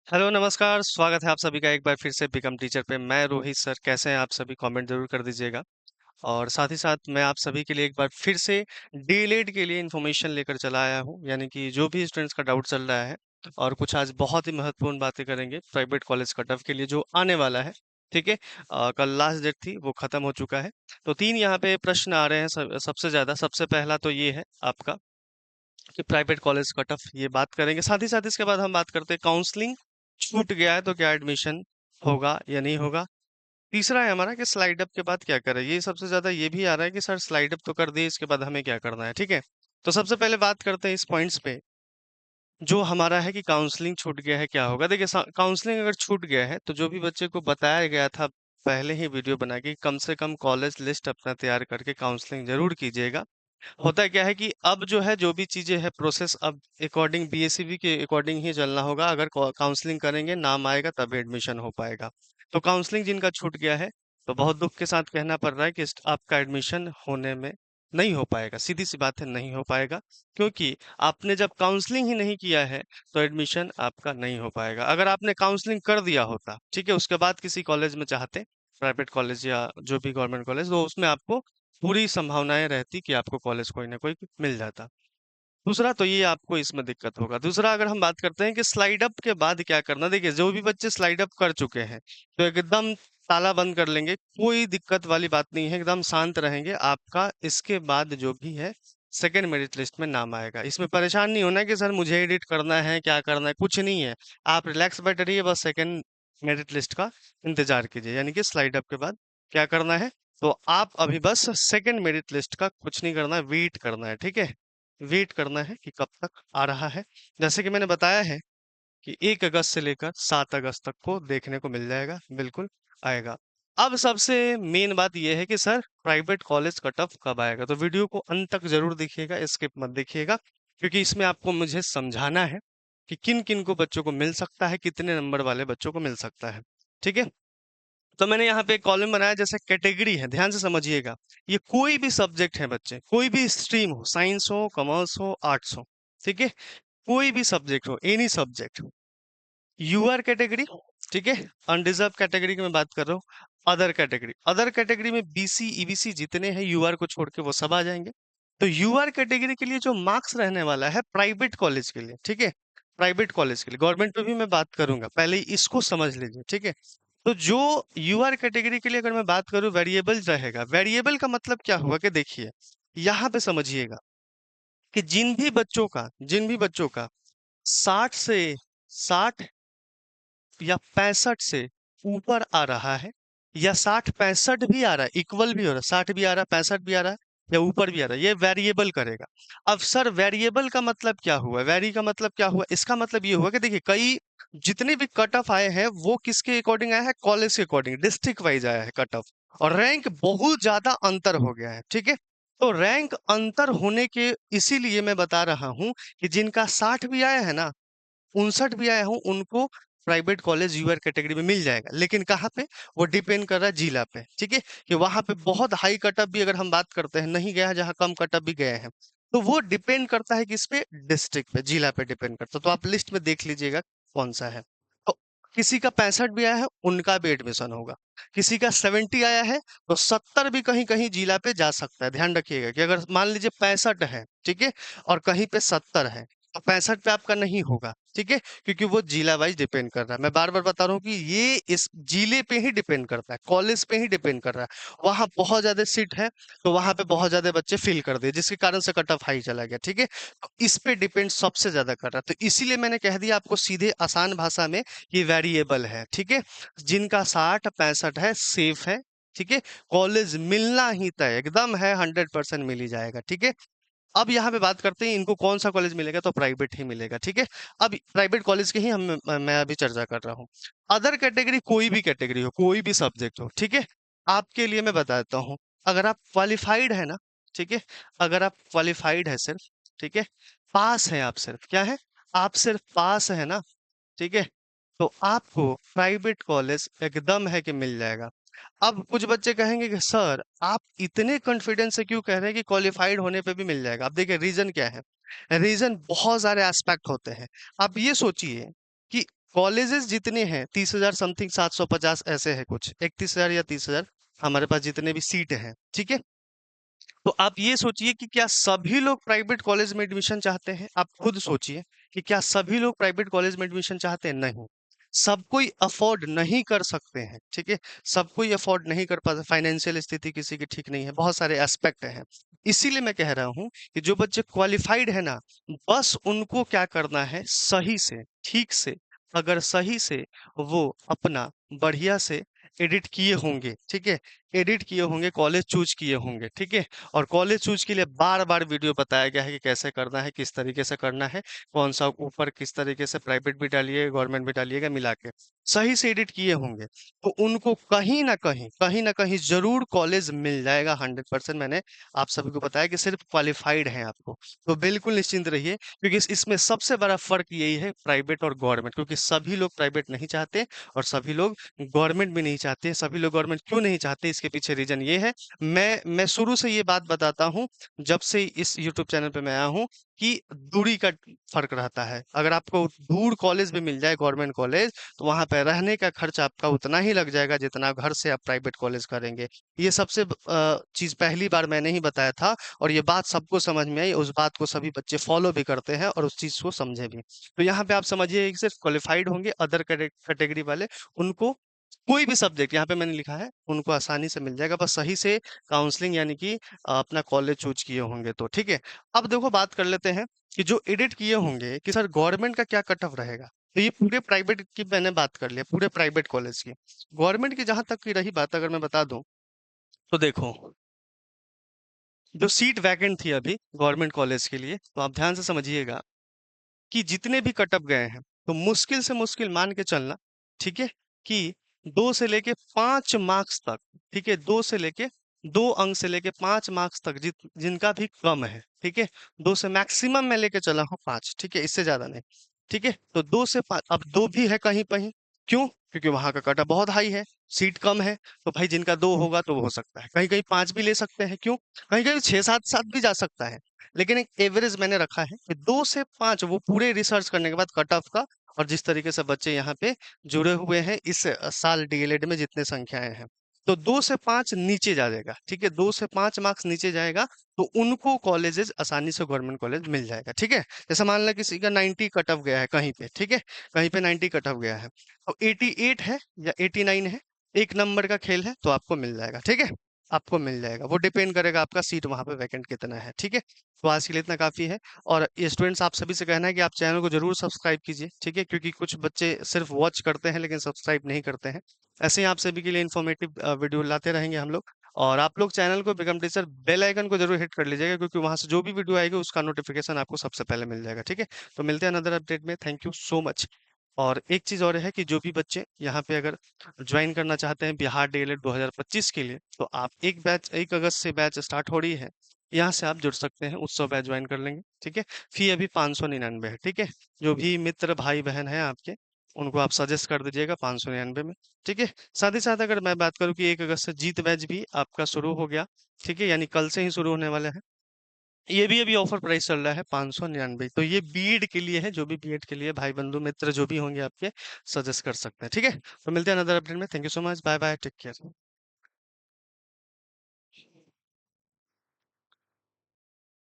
Hello नमस्कार, स्वागत है आप सभी का एक बार फिर से बिकम टीचर पे। मैं रोहित सर, कैसे हैं आप सभी? कमेंट जरूर कर दीजिएगा। और साथ ही साथ मैं आप सभी के लिए एक बार फिर से डीएलएड के लिए इन्फॉर्मेशन लेकर चला आया हूँ, यानी कि जो भी स्टूडेंट्स का डाउट चल रहा है। और कुछ आज बहुत ही महत्वपूर्ण बातें करेंगे प्राइवेट कॉलेज कट ऑफ के लिए जो आने वाला है। ठीक है। कल लास्ट डेट थी, वो खत्म हो चुका है। तो तीन यहाँ पे प्रश्न आ रहे हैं सबसे ज्यादा। सबसे पहला तो ये है आपका कि प्राइवेट कॉलेज कट ऑफ, ये बात करेंगे। साथ ही साथ इसके बाद हम बात करते हैं काउंसलिंग छूट गया है तो क्या एडमिशन होगा या नहीं होगा। तीसरा है हमारा कि स्लाइड अप के बाद क्या करें। ये सबसे ज्यादा ये भी आ रहा है कि सर स्लाइड अप तो कर दिए, इसके बाद हमें क्या करना है। ठीक है। तो सबसे पहले बात करते हैं इस पॉइंट्स पे जो हमारा है कि काउंसलिंग छूट गया है क्या होगा। देखिए, काउंसलिंग अगर छूट गया है तो जो भी बच्चे को बताया गया था पहले ही वीडियो बना के, कम से कम कॉलेज लिस्ट अपना तैयार करके काउंसलिंग जरूर कीजिएगा। होता क्या है कि अब जो है, जो भी चीजें है प्रोसेस, अब अकॉर्डिंग बीएससीबी के अकॉर्डिंग ही चलना होगा। अगर काउंसलिंग करेंगे, नाम आएगा तब एडमिशन हो पाएगा। तो काउंसलिंग जिनका छूट गया है, तो बहुत दुख के साथ कहना पड़ रहा है कि आपका एडमिशन होने में नहीं हो पाएगा। सीधी सी बात है, नहीं हो पाएगा। क्योंकि आपने जब काउंसलिंग ही नहीं किया है तो एडमिशन आपका नहीं हो पाएगा। अगर आपने काउंसलिंग कर दिया होता, ठीक है, उसके बाद किसी कॉलेज में चाहते, प्राइवेट कॉलेज या जो भी गवर्नमेंट कॉलेज, तो उसमें आपको पूरी संभावनाएं रहती कि आपको कॉलेज कोई ना कोई मिल जाता। दूसरा तो ये आपको इसमें दिक्कत होगा। दूसरा, अगर हम बात करते हैं कि स्लाइड अप के बाद क्या करना, देखिए जो भी बच्चे स्लाइड अप कर चुके हैं तो एकदम ताला बंद कर लेंगे, कोई दिक्कत वाली बात नहीं है, एकदम शांत रहेंगे। आपका इसके बाद जो भी है सेकेंड मेरिट लिस्ट में नाम आएगा। इसमें परेशान नहीं होना कि सर मुझे एडिट करना है, क्या करना है, कुछ नहीं है। आप रिलैक्स बैठे रहिए, बस सेकेंड मेरिट लिस्ट का इंतजार कीजिए। यानी कि स्लाइड अप के बाद क्या करना है, तो आप अभी बस सेकेंड मेरिट लिस्ट का कुछ नहीं करना है, वेट करना है। ठीक है, वेट करना है कि कब तक आ रहा है। जैसे कि मैंने बताया है कि 1 अगस्त से लेकर 7 अगस्त तक को देखने को मिल जाएगा, बिल्कुल आएगा। अब सबसे मेन बात यह है कि sir private college cut off कब आएगा। तो वीडियो को अंत तक जरूर देखिएगा, स्किप मत देखिएगा, क्योंकि इसमें आपको मुझे समझाना है कि किन किन को बच्चों को मिल सकता है, कितने नंबर वाले बच्चों को मिल सकता है। ठीक है। तो मैंने यहाँ पे एक कॉलम बनाया, जैसे कैटेगरी है, ध्यान से समझिएगा। ये कोई भी सब्जेक्ट है बच्चे, कोई भी स्ट्रीम हो, साइंस हो, कॉमर्स हो, आर्ट्स हो, ठीक है, कोई भी सब्जेक्ट हो, एनी सब्जेक्ट। यूआर कैटेगरी, ठीक है। अनडिजर्व कैटेगरी की मैं बात कर रहा हूँ। अदर कैटेगरी, अदर कैटेगरी में बीसी ईबीसी जितने हैं, यूआर को छोड़ के वो सब आ जाएंगे। तो यूआर कैटेगरी के लिए जो मार्क्स रहने वाला है प्राइवेट कॉलेज के लिए, ठीक है, प्राइवेट कॉलेज के लिए, गवर्नमेंट पे भी मैं बात करूंगा, पहले इसको समझ लीजिए। ठीक है। तो जो यूआर कैटेगरी के लिए अगर मैं बात करूं, वेरिएबल रहेगा। वेरिएबल का मतलब क्या हुआ कि देखिए, यहाँ पे समझिएगा कि जिन भी बच्चों का 60 या 65 से ऊपर आ रहा है, या 60 65 भी आ रहा है, इक्वल भी हो रहा है, 60 भी आ रहा है, 65 भी आ रहा है, या ऊपर भी आ रहा है, ये वेरिएबल करेगा। अब सर वेरिएबल का मतलब क्या हुआ, वेरी का मतलब क्या हुआ, इसका मतलब ये हुआ कि देखिए, कई जितने भी कट ऑफ आए हैं वो किसके अकॉर्डिंग आया है, कॉलेज के अकॉर्डिंग, डिस्ट्रिक्ट वाइज आया है कट ऑफ। और रैंक बहुत ज्यादा अंतर हो गया है। ठीक है। तो रैंक अंतर होने के इसीलिए मैं बता रहा हूं कि जिनका 60 भी आया है ना, 59 भी आया हूँ, उनको प्राइवेट कॉलेज यूआर कैटेगरी में मिल जाएगा। लेकिन कहाँ पे, वो डिपेंड कर रहा है जिला पे। ठीक है, कि वहां पे बहुत हाई कटअप भी अगर हम बात करते हैं नहीं गया है, जहाँ कम कटअप भी गए हैं, तो वो डिपेंड करता है किस पे, डिस्ट्रिक्ट पे, जिला पे डिपेंड करता है। तो आप लिस्ट में देख लीजिएगा कौन सा है। तो किसी का 65 भी आया है, उनका भी एडमिशन होगा। किसी का 70 आया है तो 70 भी कहीं कहीं जिला पे जा सकता है। ध्यान रखिएगा कि अगर मान लीजिए 65 है, ठीक है, और कहीं पे 70 है, तो 65 पे आपका नहीं होगा। ठीक है, क्योंकि वो जिला वाइज डिपेंड कर रहा है। मैं बार बार बता रहा हूँ कि ये इस जिले पे ही डिपेंड करता है, कॉलेज पे ही डिपेंड कर रहा है। वहां बहुत ज्यादा सीट है तो वहां पे बहुत ज्यादा बच्चे फिल कर दिए, जिसके कारण से कट ऑफ हाई चला गया। ठीक है, तो इस पे डिपेंड सबसे ज्यादा कर रहा है। तो इसीलिए मैंने कह दिया आपको सीधे आसान भाषा में, ये वेरिएबल है। ठीक है, जिनका 60 65 है सेफ है। ठीक है, कॉलेज मिलना ही तय एकदम है, 100% मिल ही जाएगा। ठीक है। अब यहाँ पे बात करते हैं इनको कौन सा कॉलेज मिलेगा, तो प्राइवेट ही मिलेगा। ठीक है। अब प्राइवेट कॉलेज की ही मैं अभी चर्चा कर रहा हूँ। अदर कैटेगरी, कोई भी कैटेगरी हो, कोई भी सब्जेक्ट हो, ठीक है, आपके लिए मैं बता देता हूँ। अगर आप क्वालिफाइड है ना, ठीक है, अगर आप क्वालिफाइड है सिर्फ, ठीक है, पास है, आप सिर्फ क्या है, आप सिर्फ पास है ना, ठीक है, तो आपको प्राइवेट कॉलेज एकदम है कि मिल जाएगा। अब कुछ बच्चे कहेंगे कि सर आप इतने कॉन्फिडेंस से क्यों कह रहे हैं कि क्वालिफाइड होने पे भी मिल जाएगा। अब देखिए रीजन क्या है, रीजन बहुत सारे एस्पेक्ट होते हैं। आप ये सोचिए कि कॉलेजेस जितने हैं 30,000 समथिंग, 750 ऐसे है कुछ, 31,000 या 30,000 हमारे पास जितने भी सीट हैं, ठीक है। तो आप ये सोचिए कि क्या सभी लोग प्राइवेट कॉलेज में एडमिशन चाहते हैं? आप खुद सोचिए कि क्या सभी लोग प्राइवेट कॉलेज में एडमिशन चाहते हैं? नहीं। सब कोई अफोर्ड नहीं कर सकते हैं, ठीक है। सब कोई अफोर्ड नहीं कर पाता, फाइनेंशियल स्थिति किसी की ठीक नहीं है, बहुत सारे एस्पेक्ट हैं। इसीलिए मैं कह रहा हूं कि जो बच्चे क्वालिफाइड है ना, बस उनको क्या करना है, सही से, ठीक से, अगर सही से वो अपना बढ़िया से एडिट किए होंगे, ठीक है, एडिट किए होंगे, कॉलेज चूज किए होंगे, ठीक है। और कॉलेज चूज के लिए बार बार वीडियो बताया गया है कि कैसे करना है, किस तरीके से करना है, कौन सा ऊपर किस तरीके से, प्राइवेट भी डालिए गवर्नमेंट भी डालिएगा, मिला के सही से एडिट किए होंगे, तो उनको कहीं ना कहीं जरूर कॉलेज मिल जाएगा, 100%। मैंने आप सभी को बताया कि सिर्फ क्वालिफाइड हैं आपको, तो बिल्कुल निश्चिंत रहिए, क्योंकि इसमें सबसे बड़ा फर्क यही है प्राइवेट और गवर्नमेंट, क्योंकि सभी लोग प्राइवेट नहीं चाहते और सभी लोग गवर्नमेंट भी नहीं चाहते। सभी लोग गवर्नमेंट क्यों नहीं चाहते, इसके पीछे रीजन ये है। मैं शुरू से ये बात बताता हूँ, जब से इस यूट्यूब चैनल पे मैं आया हूँ, कि दूरी का फर्क रहता है। अगर आपको दूर कॉलेज भी मिल जाए, गवर्नमेंट कॉलेज, तो वहां पे रहने का खर्च आपका उतना ही लग जाएगा जितना घर से आप प्राइवेट कॉलेज करेंगे। ये सबसे चीज पहली बार मैंने ही बताया था, और ये बात सबको समझ में आई, उस बात को सभी बच्चे फॉलो भी करते हैं और उस चीज को समझे भी। तो यहाँ पे आप समझिए कि सिर्फ क्वालिफाइड होंगे, अदर कैटेगरी वाले, उनको कोई भी सब्जेक्ट यहाँ पे मैंने लिखा है, उनको आसानी से मिल जाएगा, बस सही से काउंसलिंग यानी कि अपना कॉलेज चूज किए होंगे तो, ठीक है। अब देखो बात कर लेते हैं कि जो एडिट किए होंगे कि सर गवर्नमेंट का क्या कट ऑफ रहेगा। तो ये पूरे प्राइवेट की मैंने बात कर लिया, पूरे प्राइवेट कॉलेज की। गवर्नमेंट की जहां तक की रही बात, अगर मैं बता दूं, तो देखो, जो सीट वैकेंट थी अभी गवर्नमेंट कॉलेज के लिए, तो आप ध्यान से समझिएगा कि जितने भी कट ऑफ गए हैं, तो मुश्किल से मुश्किल मान के चलना, ठीक है, कि 2 से लेके 5 मार्क्स तक, ठीक है, 2 अंक से लेके 5 मार्क्स तक, जिनका भी कम है, ठीक है, 2 से मैक्सिमम मैं लेके चला हूँ 5, ठीक है, इससे ज्यादा नहीं, ठीक है। तो 2 से 5, अब 2 भी है कहीं कहीं, क्यों? क्योंकि वहां का कटा बहुत हाई है, सीट कम है, तो भाई जिनका 2 होगा तो वो हो सकता है, कहीं कहीं 5 भी ले सकते हैं, क्यों? कहीं कहीं 6 7 7 भी जा सकता है। लेकिन एक एवरेज मैंने रखा है कि 2 से 5, वो पूरे रिसर्च करने के बाद कट ऑफ का, और जिस तरीके से बच्चे यहाँ पे जुड़े हुए हैं इस साल डीएलएड में जितने संख्याएं हैं, तो 2 से 5 नीचे जा जाएगा, ठीक है, 2 से 5 मार्क्स नीचे जाएगा, तो उनको कॉलेजेस आसानी से गवर्नमेंट कॉलेज मिल जाएगा, ठीक है। जैसे मान लो किसी का 90 कट ऑफ गया है कहीं पे, ठीक है, कहीं पे 90 कट ऑफ गया है, तो 88 है या 89 है, एक नंबर का खेल है, तो आपको मिल जाएगा, ठीक है, आपको मिल जाएगा। वो डिपेंड करेगा आपका सीट वहां पे वैकेंट कितना है, ठीक है। तो आज के लिए इतना काफी है। और ये स्टूडेंट्स, आप सभी से कहना है कि आप चैनल को जरूर सब्सक्राइब कीजिए, ठीक है, क्योंकि कुछ बच्चे सिर्फ वॉच करते हैं लेकिन सब्सक्राइब नहीं करते हैं। ऐसे ही आप सभी के लिए इन्फॉर्मेटिव वीडियो लाते रहेंगे हम लोग। और आप लोग चैनल को बिकम टीचर बेल आइकन को जरूर हिट कर लीजिएगा, क्योंकि वहां से जो भी वीडियो आएगी उसका नोटिफिकेशन आपको सबसे पहले मिल जाएगा, ठीक है। तो मिलते हैं अनदर अपडेट में, थैंक यू सो मच। और एक चीज और है कि जो भी बच्चे यहाँ पे अगर ज्वाइन करना चाहते हैं बिहार डीएलएड 2025 के लिए, तो आप 1 अगस्त से बैच स्टार्ट हो रही है, यहाँ से आप जुड़ सकते हैं, उत्सव बैच ज्वाइन कर लेंगे, ठीक है। फी अभी 599 है, ठीक है। जो भी मित्र भाई बहन है आपके, उनको आप सजेस्ट कर दीजिएगा 599 में, ठीक है। साथ ही साथ अगर मैं बात करूँ कि 1 अगस्त से जीत बैच भी आपका शुरू हो गया, ठीक है, यानी कल से ही शुरू होने वाले हैं। ये भी अभी ऑफर प्राइस चल रहा है 599। तो ये बीएड के लिए है, जो भी बीएड के लिए भाई बंधु मित्र जो भी होंगे आपके, सजेस्ट कर सकते हैं, ठीक है। तो मिलते हैं अनदर अपडेट में, thank you so much, bye bye, take care.